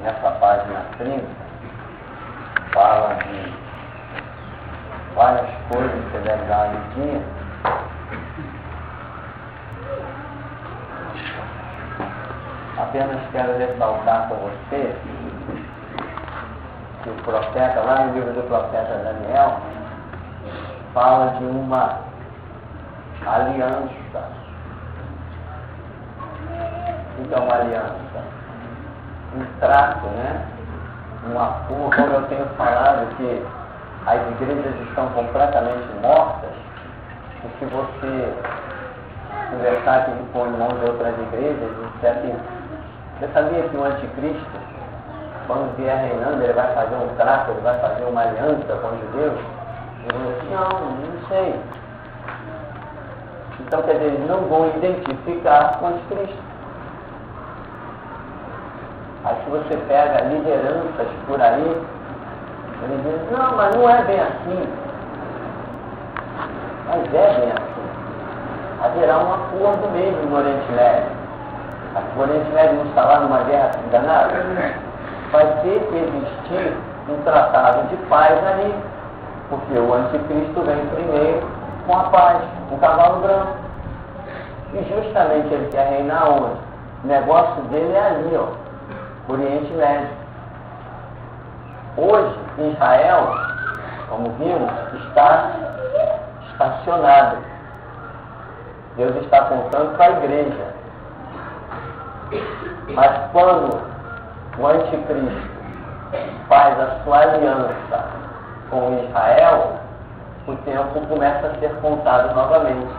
Nessa página 30, fala de várias coisas que você deve dar no dia. Apenas quero ressaltar com você que o profeta, lá no livro do profeta Daniel, fala de uma aliança. O que é uma aliança? Um trato, né? Um acordo. Como eu tenho falado que as igrejas estão completamente mortas, e se você conversar aqui com irmãos de outras igrejas, disser assim, você sabia que o anticristo, quando vier reinando, ele vai fazer um trato, ele vai fazer uma aliança com os judeus? Eu vou dizer, não sei. Então, quer dizer, eles não vão identificar com o anticristo. Aí se você pega lideranças por aí, eles dizem, não, mas não é bem assim. Mas é bem assim. Haverá um acordo mesmo no Oriente Médio. O Oriente Médio não está lá numa guerra danada. Vai ter que existir um tratado de paz ali, porque o anticristo vem primeiro com a paz, com o cavalo branco. E justamente ele quer reinar onde? O negócio dele é ali, ó. Oriente Médio. Hoje, Israel, como vimos, está estacionado. Deus está contando para a igreja. Mas quando o anticristo faz a sua aliança com Israel, o tempo começa a ser contado novamente.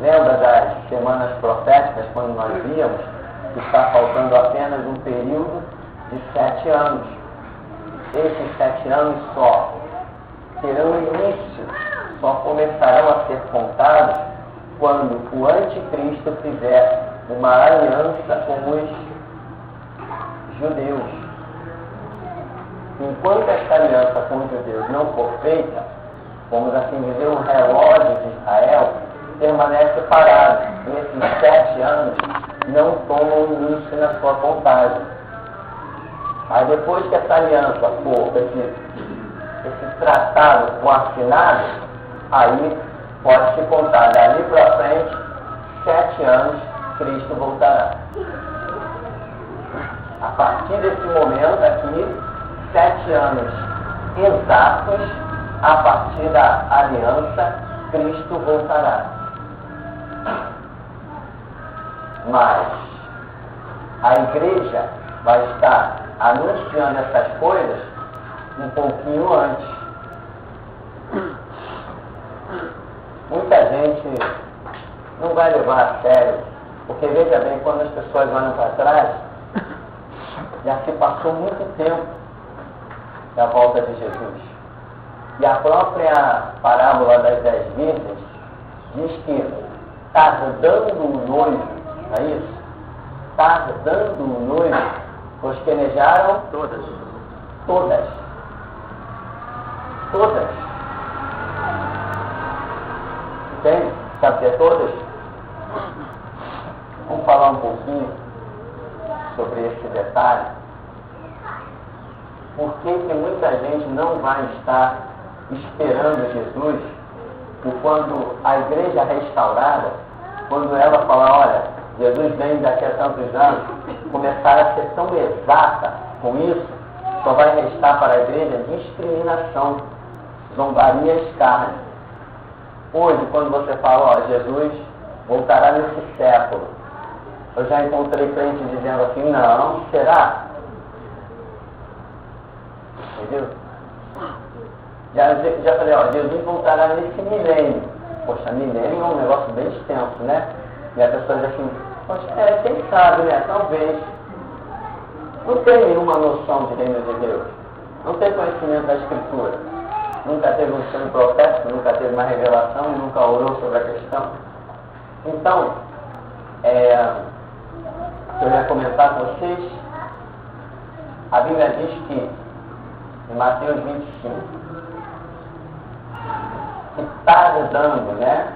Lembra das semanas proféticas, quando nós víamos que está faltando apenas um período de 7 anos. Esses 7 anos só terão início, só começarão a ser contados quando o anticristo fizer uma aliança com os judeus. Enquanto esta aliança com os judeus não for feita, vamos assim dizer, o relógio de Israel permanece parado. E esses 7 anos não tomam início na sua contagem. Aí depois que essa aliança for, esse tratado for assinado, aí pode se contar dali para frente, 7 anos, Cristo voltará. A partir desse momento aqui, 7 anos exatos, a partir da aliança, Cristo voltará. Mas a igreja vai estar anunciando essas coisas um pouquinho antes. Muita gente não vai levar a sério, porque veja bem, quando as pessoas olham para trás, já se passou muito tempo da volta de Jesus. E a própria parábola das 10 virgens diz que tardando o noivo, não é isso? Tardando o noivo, pois pelejaram todas. Entende? Sabe o que é todas? Vamos falar um pouquinho sobre esse detalhe. Por que muita gente não vai estar esperando Jesus? E quando a igreja é restaurada, quando ela fala, olha, Jesus vem daqui a tantos anos, começar a ser tão exata com isso, só vai restar para a igreja discriminação, zombaria e escárnio. Hoje, quando você fala, ó, Jesus voltará nesse século, eu já encontrei crente dizendo assim, não, será? Entendeu? Já falei, ó, Jesus voltará nesse milênio. Poxa, milênio é um negócio bem extenso, né? E a pessoa diz assim, poxa, quem sabe, né? Talvez. Não tem nenhuma noção de reino de Deus. Não tem conhecimento da Escritura. Nunca teve um sonho profético, nunca teve uma revelação, nunca orou sobre a questão. Então, eu ia comentar com vocês, a Bíblia diz que, em Mateus 25, que tardando, né?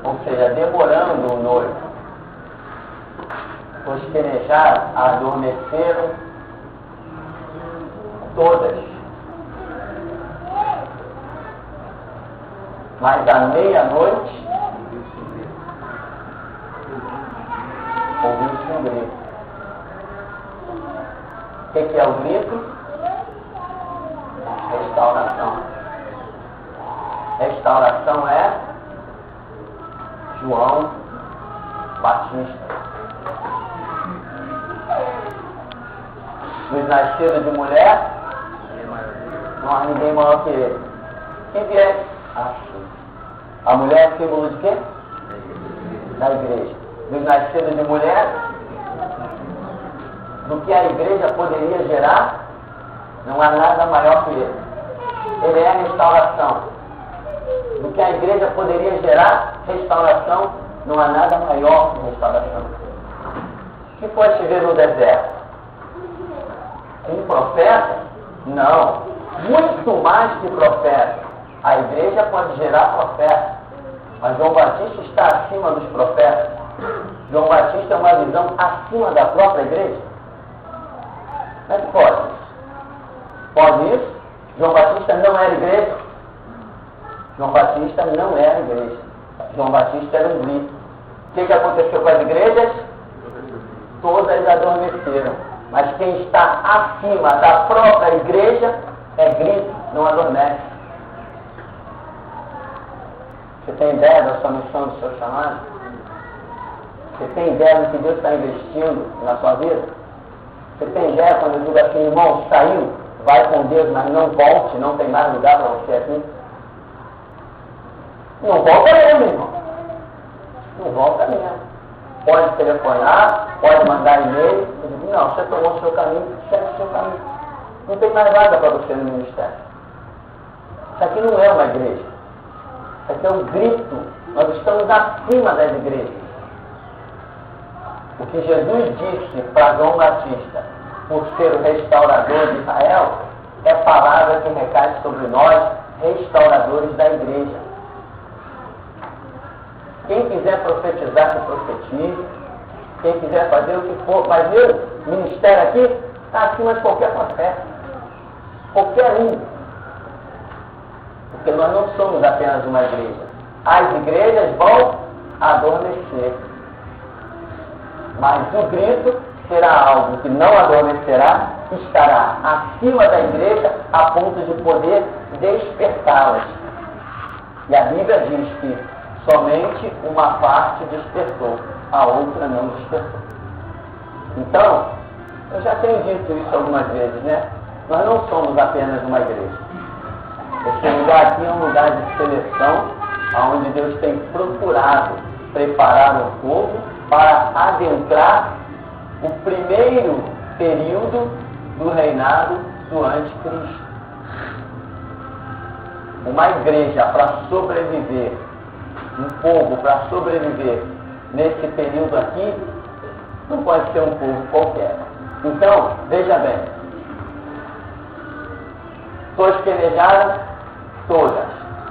Ou seja, demorando o noivo. Os penejaram, adormeceram todas. Mas à meia-noite ouviu-se um grito. O que é o grito? Restauração. Restauração é João Batista. Dos nascidos de mulher, não há ninguém maior que ele. Quem vier? A mulher é símbolo de quê? Da igreja. Dos nascidos de mulher, do que a igreja poderia gerar, não há nada maior que ele. Ele é a restauração. Do que a igreja poderia gerar, restauração, não há nada maior que restauração. O que foi te ver no deserto? Um profeta? Não. Muito mais que profeta. A igreja pode gerar profeta. Mas João Batista está acima dos profetas. João Batista é uma visão acima da própria igreja. Como é que pode? Pode isso? João Batista não era igreja. João Batista não era igreja. João Batista era um grito. O que aconteceu com as igrejas? Todas adormeceram. Mas quem está acima da própria igreja é grito, não adormece. Você tem ideia da sua missão, do seu chamado? Você tem ideia do que Deus está investindo na sua vida? Você tem ideia quando eu digo assim, irmão, saiu, vai com Deus, mas não volte, não tem mais lugar para você aqui? Não volta mesmo, irmão. Não volta mesmo. Pode telefonar, pode mandar e-mail. Eu digo, não, você tomou o seu caminho, segue o seu caminho. Não tem mais nada para você no ministério. Isso aqui não é uma igreja. Isso aqui é um grito. Nós estamos acima das igrejas. O que Jesus disse para João Batista, por ser o restaurador de Israel, é palavra que recai sobre nós, restauradores da igreja. Quem quiser profetizar, que profetize. Quem quiser fazer o que for. Mas meu ministério aqui está acima de qualquer profeta. Qualquer um. Porque nós não somos apenas uma igreja. As igrejas vão adormecer. Mas o grito será algo que não adormecerá, estará acima da igreja a ponto de poder despertá-las. E a Bíblia diz que somente uma parte despertou, a outra não despertou. Então, eu já tenho dito isso algumas vezes, né? Nós não somos apenas uma igreja. Esse lugar aqui é um lugar de seleção, onde Deus tem procurado preparar o povo para adentrar o primeiro período do reinado do anticristo. Uma igreja para sobreviver, um povo para sobreviver nesse período aqui, não pode ser um povo qualquer. Então, veja bem, todos pelejaram, todas,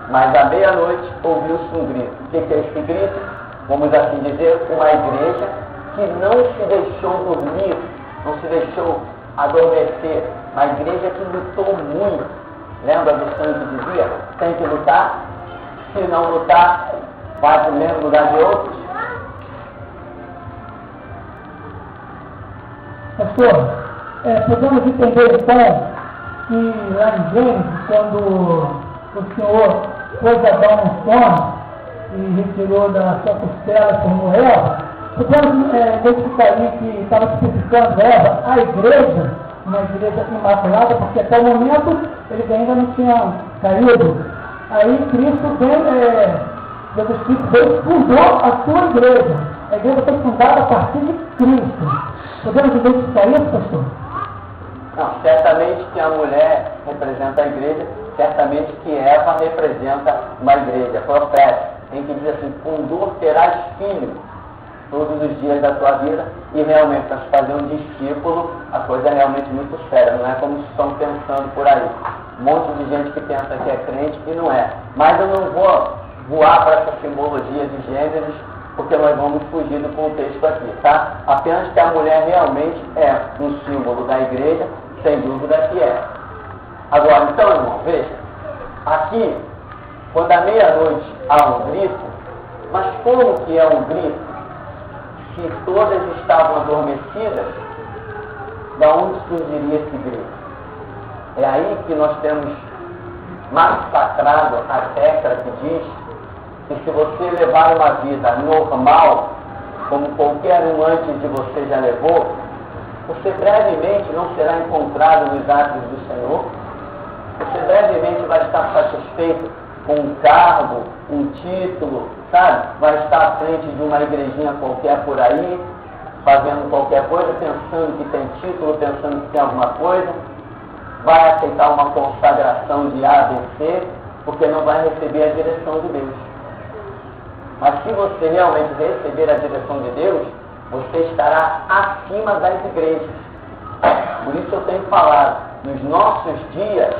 mas à meia-noite ouviu-se um grito. O que é esse grito? Vamos assim dizer, uma igreja que não se deixou dormir, não se deixou adormecer, uma igreja que lutou muito. Lembra do sangue que dizia? Tem que lutar, se não lutar, vai para o mesmo lugar de outros. Pastor, podemos entender então que lá em Gênesis, quando o Senhor pôs Adão no sono e retirou da sua costela como Eva, podemos identificar aí que estava especificando Eva, a igreja, uma igreja imaculada, porque até o momento eles ainda não tinham caído. Aí Cristo Jesus Cristo veio e fundou a sua igreja. A igreja foi fundada a partir de Cristo. Podemos identificar isso, pastor? Não, certamente que a mulher representa a igreja, certamente que Eva representa uma igreja, profeta, em que diz assim, com dor terás filho todos os dias da tua vida, e realmente para se fazer um discípulo, a coisa é realmente muito séria, não é como estão pensando por aí. Um monte de gente que pensa que é crente e não é. Mas eu não vou voar para essa simbologia de Gênesis, porque nós vamos fugir do contexto aqui, tá? Apenas que a mulher realmente é um símbolo da igreja, sem dúvida que é. Agora, então, irmão, veja, aqui, quando à meia-noite há um grito, mas como que é um grito? Se todas estavam adormecidas, da onde surgiria esse grito? É aí que nós temos massacrado a regra que diz que se você levar uma vida normal, como qualquer um antes de você já levou, você brevemente não será encontrado nos atos do Senhor, você brevemente vai estar satisfeito com um cargo, um título, sabe? Vai estar à frente de uma igrejinha qualquer por aí, fazendo qualquer coisa, pensando que tem título, pensando que tem alguma coisa, vai aceitar uma consagração de A, B, C, porque não vai receber a direção de Deus. Mas se você realmente receber a direção de Deus, você estará acima das igrejas. Por isso eu tenho falado, nos nossos dias,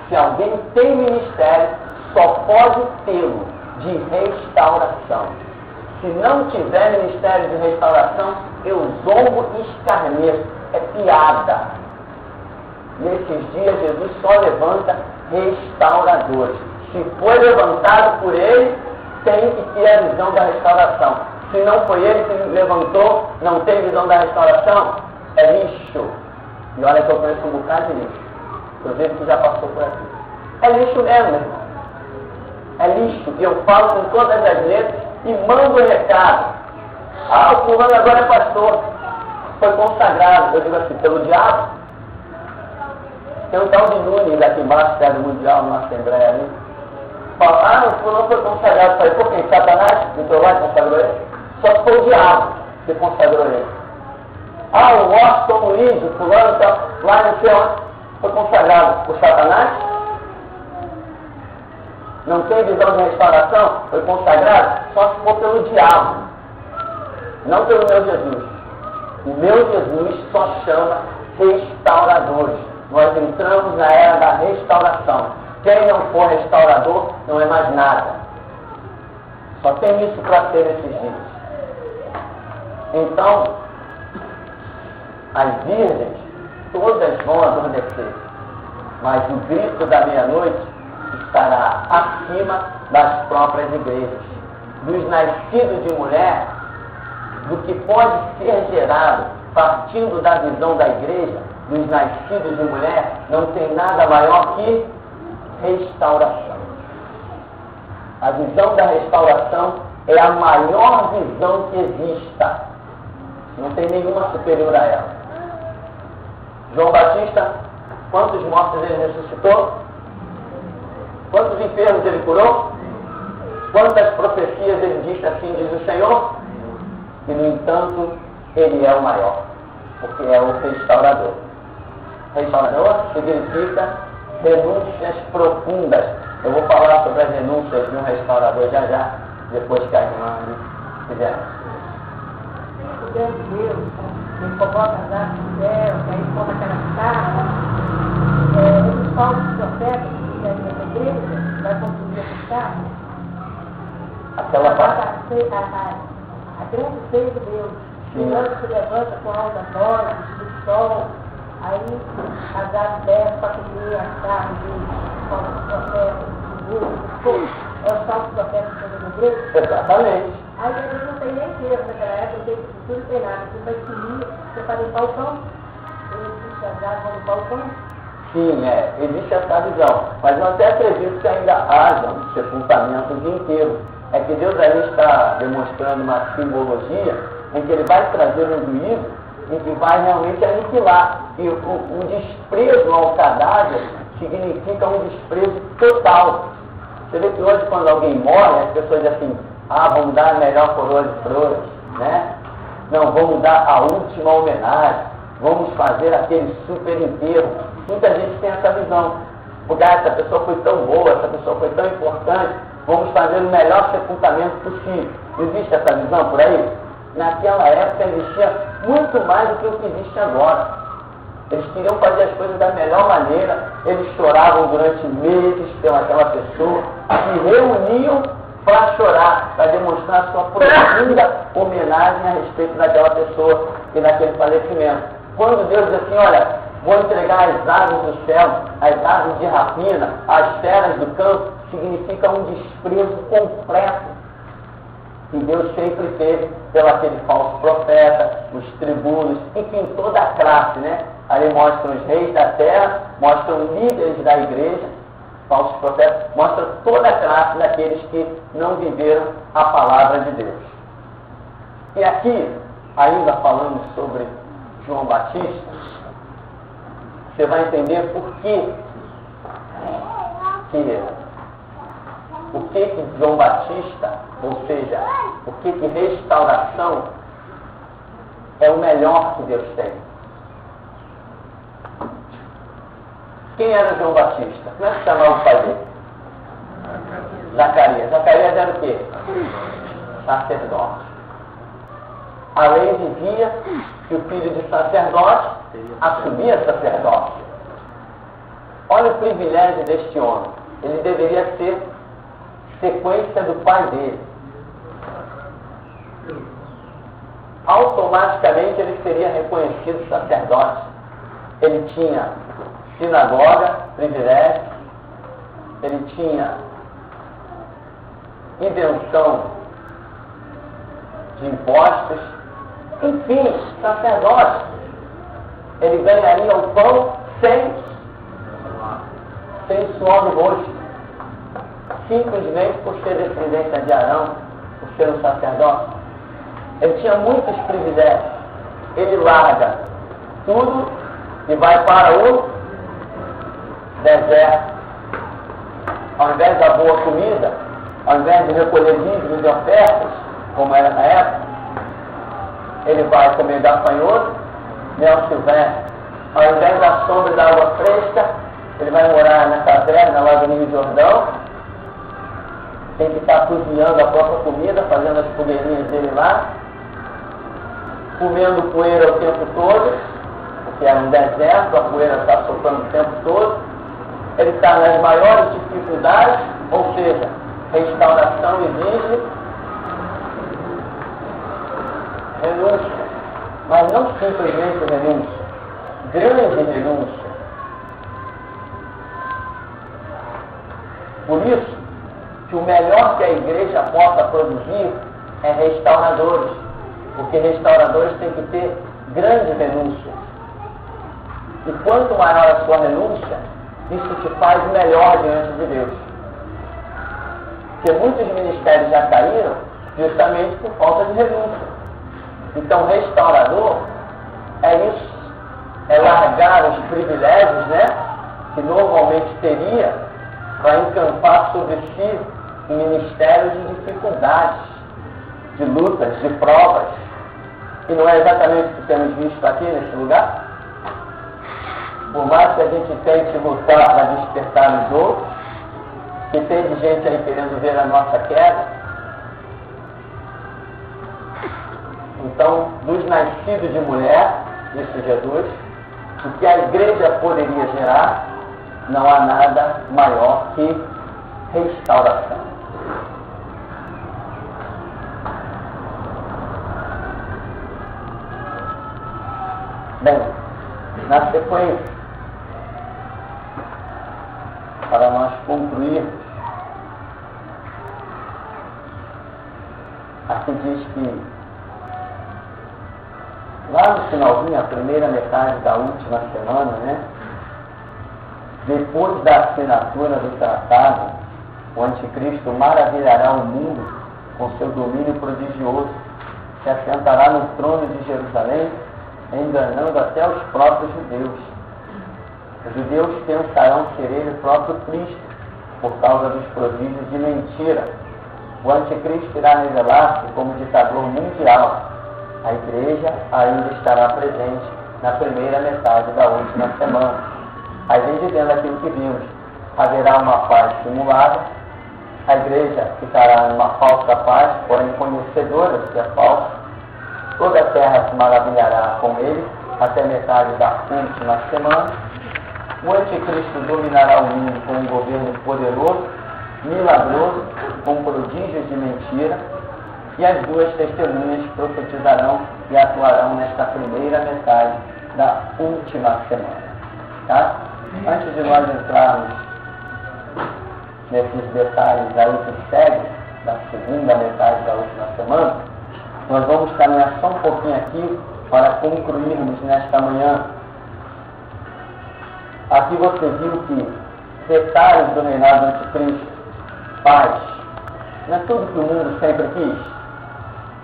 se alguém tem ministério, só pode tê-lo de restauração. Se não tiver ministério de restauração, eu zombo e escarneço. É piada. Nesses dias, Jesus só levanta restauradores. Se foi levantado por ele, tem que ter a visão da restauração. Se não foi ele que levantou, não tem visão da restauração, é lixo. E olha que eu conheço um bocado de lixo. Inclusive que já passou por aqui. É lixo mesmo, meu irmão. É lixo. E eu falo com todas as letras e mando o recado. Ah, o fulano agora é pastor. Foi consagrado, eu digo assim, pelo diabo. Tem um tal de Nunes aqui embaixo, perto do Mundial, numa Assembleia ali. Fala, ah, o fulano foi consagrado. Falei, por quem? Satanás? Entrou lá e consagrou ele? Só que foi o diabo que consagrou ele. Ah, o Washington Luiz, o fulano, tá lá no céu, foi consagrado por Satanás? Não tem visão de restauração? Foi consagrado? Só se for pelo diabo. Não pelo meu Jesus. O meu Jesus só chama restauradores. Nós entramos na era da restauração. Quem não for restaurador, não é mais nada. Só tem isso para ser nesses dias. Então, as virgens, todas vão adormecer. Mas o grito da meia-noite estará acima das próprias igrejas. Dos nascidos de mulher, do que pode ser gerado partindo da visão da igreja, dos nascidos de mulher, não tem nada maior que restauração. A visão da restauração é a maior visão que exista. Não tem nenhuma superior a ela. João Batista, quantos mortos ele ressuscitou? Quantos enfermos ele curou? Quantas profecias ele disse assim, diz o Senhor? E, no entanto, ele é o maior, porque é o restaurador. Restaurador significa renúncias profundas. Eu vou falar sobre as renúncias de um restaurador já, depois que a irmã fizer. O Deus de Deus, ele coloca as artes do céu, que aí come aquela carne, os falsos profetas que vivem na igreja, vai consumir essa carne. Aquela parte. A grande ceia de Deus. O anjo se levanta com alta voz, do sol, aí as aves descem para comer a carne dos falsos profetas, dos burros, os falsos profetas que estão na igreja. Exatamente. Aí a gente não tem nem dinheiro naquela época, não tem estrutura, não tem nada. Você vai comer, você vai limpar o pão, existe as aves vão limpar o pão. Sim, existe essa visão. Mas eu até acredito que ainda haja um sepultamento de inteiro. É que Deus aí está demonstrando uma simbologia em que ele vai trazer um juízo em que vai realmente aniquilar. E o desprezo ao cadáver significa um desprezo total. Você vê que hoje, quando alguém morre, as pessoas dizem assim, vamos dar a melhor coroa de flores, né? Não, vamos dar a última homenagem, vamos fazer aquele super enterro. Muita gente tem essa visão. Porque essa pessoa foi tão boa, essa pessoa foi tão importante, vamos fazer o melhor sepultamento possível. Existe essa visão por aí? Naquela época existia muito mais do que o que existe agora. Eles queriam fazer as coisas da melhor maneira, eles choravam durante meses pelaquela pessoa, se reuniam para chorar, para demonstrar sua profunda homenagem a respeito daquela pessoa e daquele falecimento. Quando Deus diz assim, olha, vou entregar as aves do céu, as aves de rapina, as feras do campo, significa um desprezo completo que Deus sempre teve pelo aquele falso profeta, os tribunos, enfim, toda a classe, né? Ali mostram os reis da terra, mostram líderes da igreja, falsos profetas, mostra toda a classe daqueles que não viveram a palavra de Deus. E aqui, ainda falando sobre João Batista, você vai entender por que João Batista, ou seja, por que restauração é o melhor que Deus tem. Quem era João Batista? Como é que chamava o pai dele? Zacarias. Zacarias era o quê? Sacerdote. A lei dizia que o filho de sacerdote assumia sacerdote. Olha o privilégio deste homem. Ele deveria ser sequência do pai dele. Automaticamente ele seria reconhecido sacerdote. Ele tinha sinagoga, privilégio, ele tinha isenção de impostos, enfim, sacerdote. Ele ganharia o pão sem suor do rosto, simplesmente por ser descendência de Arão, por ser um sacerdote. Ele tinha muitos privilégios. Ele larga tudo e vai para o deserto. Ao invés da boa comida, ao invés de recolher dízimos e ofertas, como era na época, ele vai comer gafanhoto, mel silvestre. Ao invés da sombra da água fresca, ele vai morar na caverna lá do Rio Jordão, tem que estar cozinhando a própria comida, fazendo as fogueirinhas dele lá, comendo poeira o tempo todo, porque é um deserto, a poeira está soprando o tempo todo. Ele está nas maiores dificuldades, ou seja, restauração exige renúncia, mas não simplesmente renúncia, grande renúncia. Por isso, que o melhor que a igreja possa produzir é restauradores, porque restauradores têm que ter grande renúncia. E quanto maior a sua renúncia, isso te faz melhor diante de Deus. Porque muitos ministérios já caíram justamente por falta de renúncia. Então, restaurador é isso, é largar os privilégios, né, que normalmente teria para encampar sobre si um ministério de dificuldades, de lutas, de provas. E não é exatamente o que temos visto aqui nesse lugar? Por mais que a gente tente lutar para despertar os outros, que tem de gente aí querendo ver a nossa queda. Então, dos nascidos de mulher, disse Jesus, o que a igreja poderia gerar, não há nada maior que restauração. Bem, na sequência, para nós concluirmos, aqui diz que lá no finalzinho, a primeira metade da última semana, né? Depois da assinatura do tratado, o anticristo maravilhará o mundo com seu domínio prodigioso, se assentará no trono de Jerusalém, enganando até os próprios judeus. Os judeus pensarão ser ele o próprio Cristo, por causa dos prodígios de mentira. O anticristo irá revelar-se como ditador mundial. A igreja ainda estará presente na primeira metade da última semana. A gente vendo aquilo que vimos, haverá uma paz simulada, a igreja ficará numa falsa paz, porém conhecedora de que é falsa. Toda a terra se maravilhará com ele, até metade da última semana. O anticristo dominará o mundo com um governo poderoso, milagroso, com prodígios de mentira, e as duas testemunhas profetizarão e atuarão nesta primeira metade da última semana. Tá? Antes de nós entrarmos nesses detalhes aí que seguem da segunda metade da última semana, nós vamos caminhar só um pouquinho aqui para concluirmos nesta manhã. Aqui você viu que detalhes do reinado do anticristo, paz, não é tudo que o mundo sempre quis,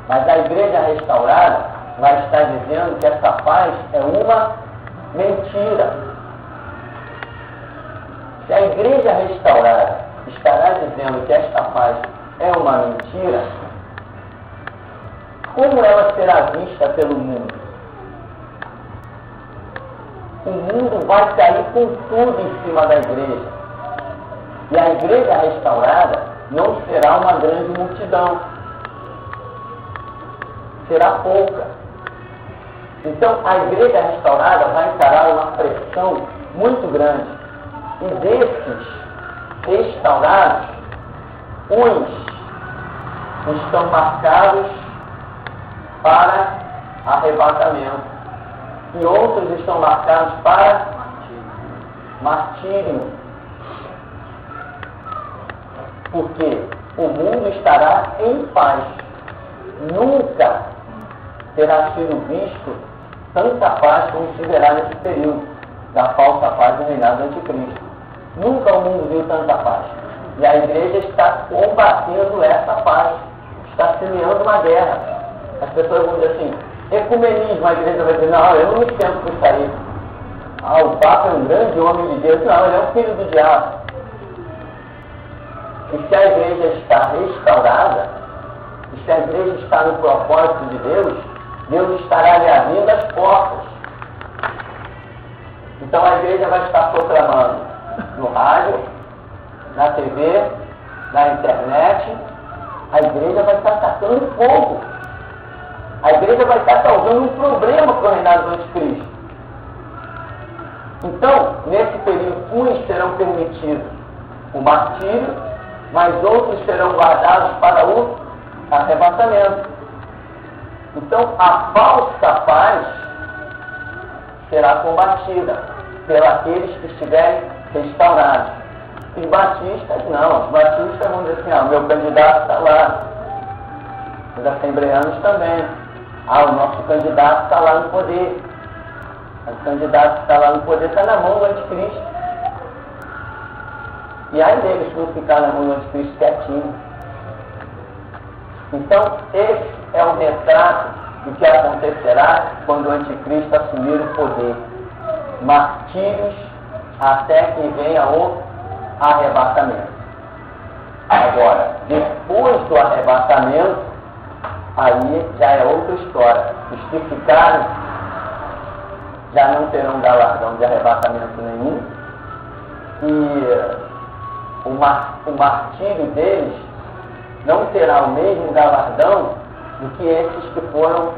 mas a igreja restaurada vai estar dizendo que essa paz é uma mentira. Se a igreja restaurada estará dizendo que esta paz é uma mentira, como ela será vista pelo mundo? O mundo vai cair com tudo em cima da igreja. E a igreja restaurada não será uma grande multidão. Será pouca. Então a igreja restaurada vai encarar uma pressão muito grande. E desses restaurados, uns estão marcados para arrebatamento e outros estão marcados para martírio. Porque o mundo estará em paz. Nunca terá sido visto tanta paz como se verá nesse período da falsa paz do reinado do anticristo. Nunca o mundo viu tanta paz. E a igreja está combatendo essa paz. Está semeando uma guerra. As pessoas vão dizer assim, ecumenismo, a igreja vai dizer, não, eu não me esquento por isso aí. O Papa é um grande homem de Deus. Não, ele é um filho do diabo. E se a igreja está restaurada, e se a igreja está no propósito de Deus, Deus estará lhe abrindo as portas. Então a igreja vai estar proclamando no rádio, na TV, na internet, a igreja vai estar tacando fogo. A igreja vai estar causando um problema para o reinado do anticristo. Então, nesse período, uns serão permitidos o martírio, mas outros serão guardados para o arrebatamento. Então, a falsa paz será combatida pelos que estiverem restaurados. Os batistas não. Os batistas vão dizer assim, o meu candidato está lá. Os assembleanos também. O nosso candidato está lá no poder. O candidato que está lá no poder está na mão do anticristo. E aí deles vão ficar na mão do anticristo quietinho. Então, esse é o retrato do que acontecerá quando o anticristo assumir o poder. Martírios até que venha o arrebatamento. Agora, depois do arrebatamento, aí já é outra história. Os que ficaram já não terão galardão de arrebatamento nenhum. E o martírio deles não terá o mesmo galardão do que esses que foram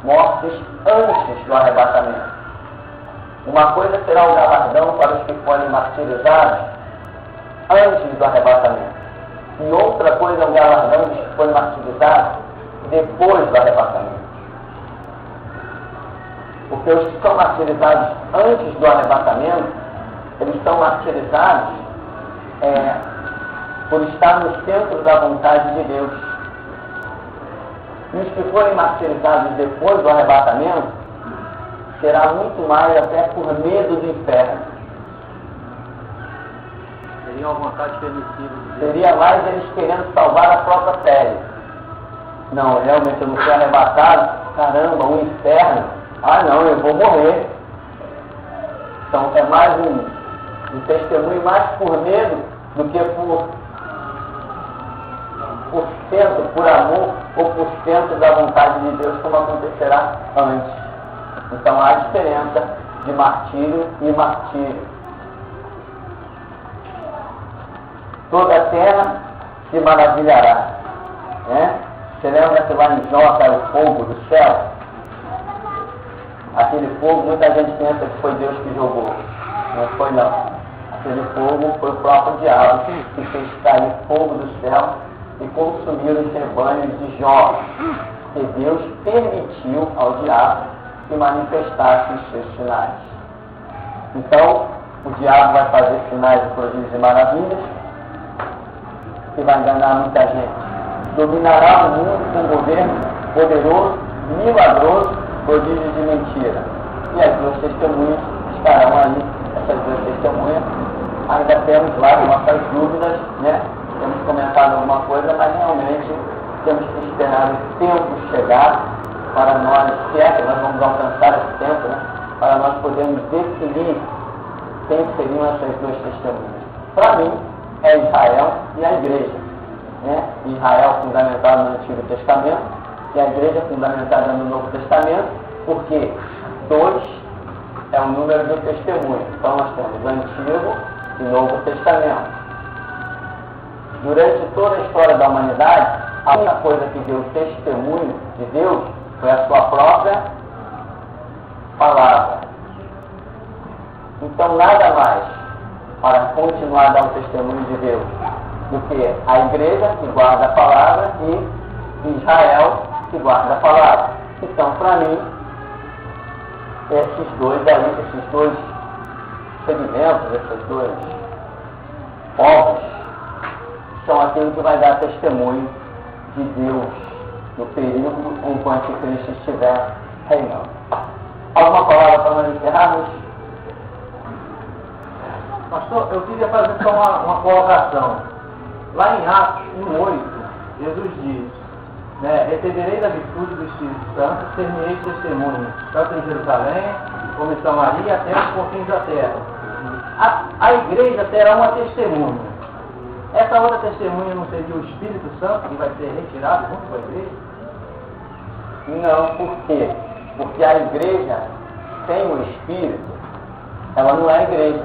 mortos antes do arrebatamento. Uma coisa será o galardão para os que forem martirizados antes do arrebatamento. E outra coisa é o galardão dos que forem martirizados depois do arrebatamento. Porque os que são martirizados antes do arrebatamento, eles são martirizados por estar no centro da vontade de Deus. E os que forem martirizados depois do arrebatamento, será muito mais até por medo do inferno. Seria uma vontade permissiva de Deus. Seria mais eles querendo salvar a própria pele. Não, realmente eu não fui arrebatado. Caramba, o inferno. Não, eu vou morrer. Então é mais um testemunho mais por medo do que por amor ou por centro da vontade de Deus, como acontecerá antes. Então há diferença de martírio e martírio. Toda a terra se maravilhará. Você lembra que lá em Jó caiu o fogo do céu? Aquele fogo, muita gente pensa que foi Deus que jogou. Não foi não. Aquele fogo foi o próprio diabo que fez cair fogo do céu e consumir os rebanhos de Jó, que Deus permitiu ao diabo que manifestasse os seus sinais. Então, o diabo vai fazer sinais de prodígios e maravilhas e vai enganar muita gente. Dominará o mundo com um governo poderoso, milagroso, prodígios de mentira. E as duas testemunhas estarão aí, essas duas testemunhas. Ainda temos lá nossas dúvidas, né? Temos comentado alguma coisa, mas realmente temos que esperar o tempo chegar para nós, se é que nós vamos alcançar esse tempo, né? Para nós podermos definir quem seriam essas duas testemunhas. Para mim, é Israel e a igreja. Né? Israel fundamentado no Antigo Testamento e a igreja fundamentada no Novo Testamento, porque 2 é o número do testemunho. Então nós temos o Antigo e Novo Testamento. Durante toda a história da humanidade, a única coisa que deu testemunho de Deus foi a sua própria palavra. Então nada mais para continuar a dar o testemunho de Deus do que a igreja que guarda a palavra e Israel que guarda a palavra. Então, para mim, esses dois segmentos, esses dois povos, são aquilo que vai dar testemunho de Deus no período enquanto Cristo estiver reinando. Alguma palavra para nós encerrarmos? Pastor, eu queria fazer só uma colocação. Lá em Atos 1:8, Jesus diz, né, recebereis a virtude do Espírito Santo, ser-me-eis testemunha, tanto em Jerusalém, como em Samaria, até os confins da terra. A igreja terá uma testemunha. Essa outra testemunha não seria o Espírito Santo, que vai ser retirado junto com a igreja? Não, por quê? Porque a igreja sem o Espírito, ela não é igreja.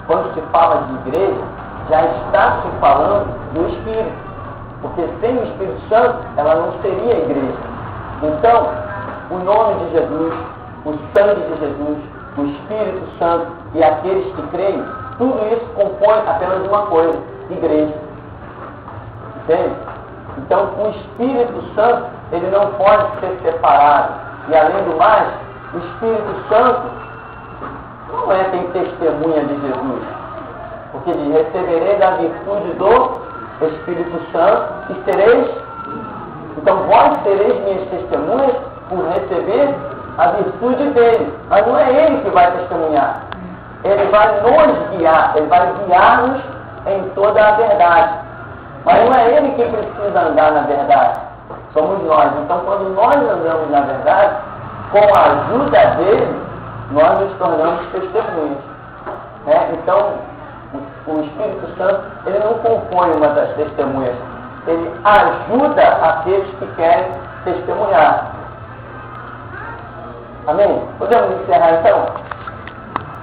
Quando se fala de igreja, já está se falando do Espírito, porque sem o Espírito Santo ela não seria igreja. Então, o nome de Jesus, o sangue de Jesus, o Espírito Santo e aqueles que creem, tudo isso compõe apenas uma coisa: igreja. Entende? Então, o Espírito Santo, ele não pode ser separado. E além do mais, o Espírito Santo não é quem testemunha de Jesus. Porque diz, recebereis a virtude do Espírito Santo e sereis. Então vós sereis minhas testemunhas por receber a virtude dele. Mas não é ele que vai testemunhar. Ele vai nos guiar, ele vai guiar-nos em toda a verdade. Mas não é ele que precisa andar na verdade. Somos nós. Então quando nós andamos na verdade, com a ajuda dele, nós nos tornamos testemunhas. Então, o Espírito Santo, ele não compõe uma das testemunhas, ele ajuda aqueles que querem testemunhar. Amém? Podemos encerrar então?